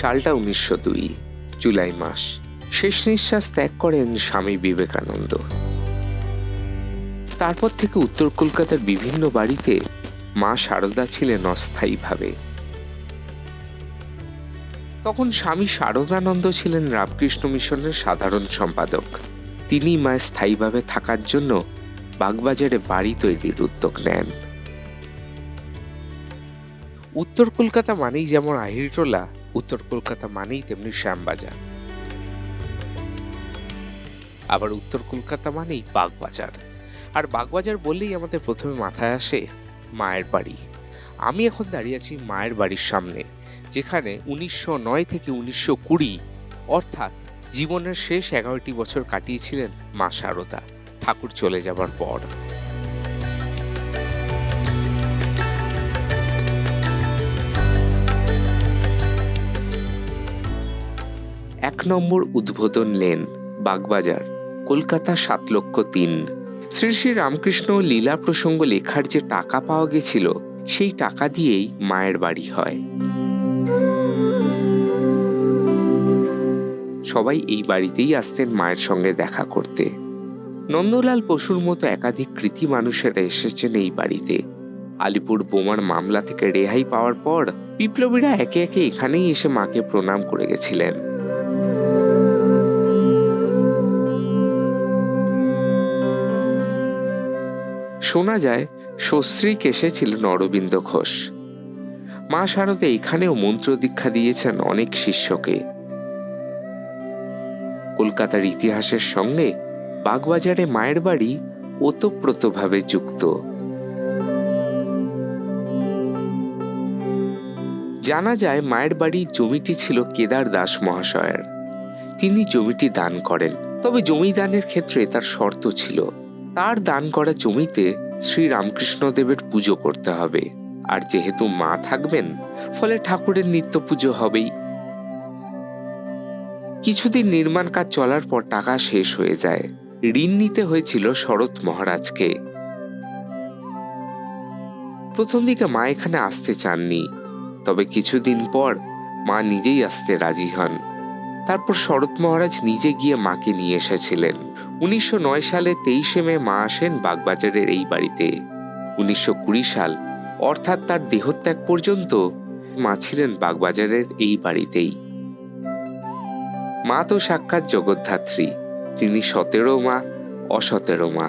সালটা 1902, জুলাই মাস। শেষ নিঃশ্বাস ত্যাগ করেন স্বামী বিবেকানন্দ। তারপর থেকে উত্তর কলকাতার বিভিন্ন বাড়িতে মা সারদা ছিলেন অস্থায়ীভাবে। তখন স্বামী শারদানন্দ ছিলেন রামকৃষ্ণ মিশনের সাধারণ সম্পাদক। তিনি মায়ের স্থায়ীভাবে থাকার জন্য বাগবাজারে বাড়ি তৈরির উদ্যোগ নেন। উত্তর কলকাতা মানেই যেমন আহিরটোলা, উত্তর কলকাতা মানেই তেমনি শ্যামবাজার। আবার উত্তর কলকাতা মানেই বাগবাজার। আর বাগবাজার বললেই আমাদের প্রথমে মাথায় আসে মায়ের বাড়ি। আমি এখন দাঁড়িয়ে আছি মায়ের বাড়ির সামনে, যেখানে 1909 থেকে 1920 অর্থাৎ জীবনের শেষ 11টি বছর কাটিয়েছিলেন মা সারদা ঠাকুর চলে যাবার পর। 1 নম্বর উদ্বোধন লেন, বাগবাজার, কলকাতা 7,03,000। শ্রী শ্রী রামকৃষ্ণ লীলা প্রসঙ্গ লেখার যে টাকা পাওয়া গেছিল, সেই টাকা দিয়েই মায়ের বাড়ি হয়। সবাই এই বাড়িতেই আসতেন মায়ের সঙ্গে দেখা করতে। নন্দলাল বসুর মতো একাধিক কৃতি মানুষেরা এসেছেন এই বাড়িতে। আলিপুর বোমার মামলা থেকে রেহাই পাওয়ার পর বিপ্লবীরা একে একে এখানেই এসে মাকে প্রণাম করে গেছিলেন। শোনা যায় সস্ত্রীক এসেছিলেন অরবিন্দ ঘোষ। মা শারদা এখানেও মন্ত্র দীক্ষা দিয়েছেন অনেক শিষ্যকে। কলকাতার ইতিহাসের সঙ্গে বাগবাজারে মায়ের বাড়ি ওতপ্রোতভাবে যুক্ত। জানা যায় মায়ের বাড়ির জমিটি ছিল কেদার দাস মহাশয়ের। তিনি জমিটি দান করেন, তবে জমি দানের ক্ষেত্রে তার শর্ত ছিল, তার দান করা জমিতে শ্রী রামকৃষ্ণদেবের পুজো করতে হবে। আর যেহেতু মা থাকবেন, ফলে ঠাকুরের নিত্য পুজো হবেই। কিছুদিন নির্মাণ কাজ চলার পর টাকা শেষ হয়ে যায়। ঋণ নিতে হয়েছিল শরৎ মহারাজকে। প্রথম দিকে মা এখানে আসতে চাননি, তবে কিছুদিন পর মা নিজেই আসতে রাজি হন। তারপর শরৎ মহারাজ নিজে গিয়ে মাকে নিয়ে এসেছিলেন। 1909 সালে 23শে মে মা আসেন বাগবাজারের এই বাড়িতে। 1920 সাল অর্থাৎ তার দেহত্যাগ পর্যন্ত মা ছিলেন বাগবাজারের এই বাড়িতেই। মা তো সাক্ষাৎ জগদ্ধাত্রী, তিনি 17 মা, অ17 মা।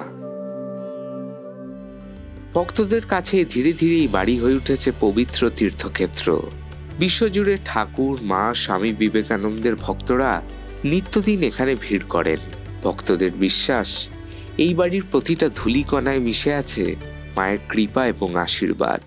ভক্তদের কাছে ধীরে ধীরে এই বাড়ি হয়ে উঠেছে পবিত্র তীর্থক্ষেত্র। বিশ্বজুড়ে ঠাকুর, মা, স্বামী বিবেকানন্দের ভক্তরা নিত্যদিন এখানে ভিড় করেন। ভক্তদের বিশ্বাস, এই বাড়ির প্রতিটা ধূলিকণায় মিশে আছে মায়ের কৃপা এবং আশীর্বাদ।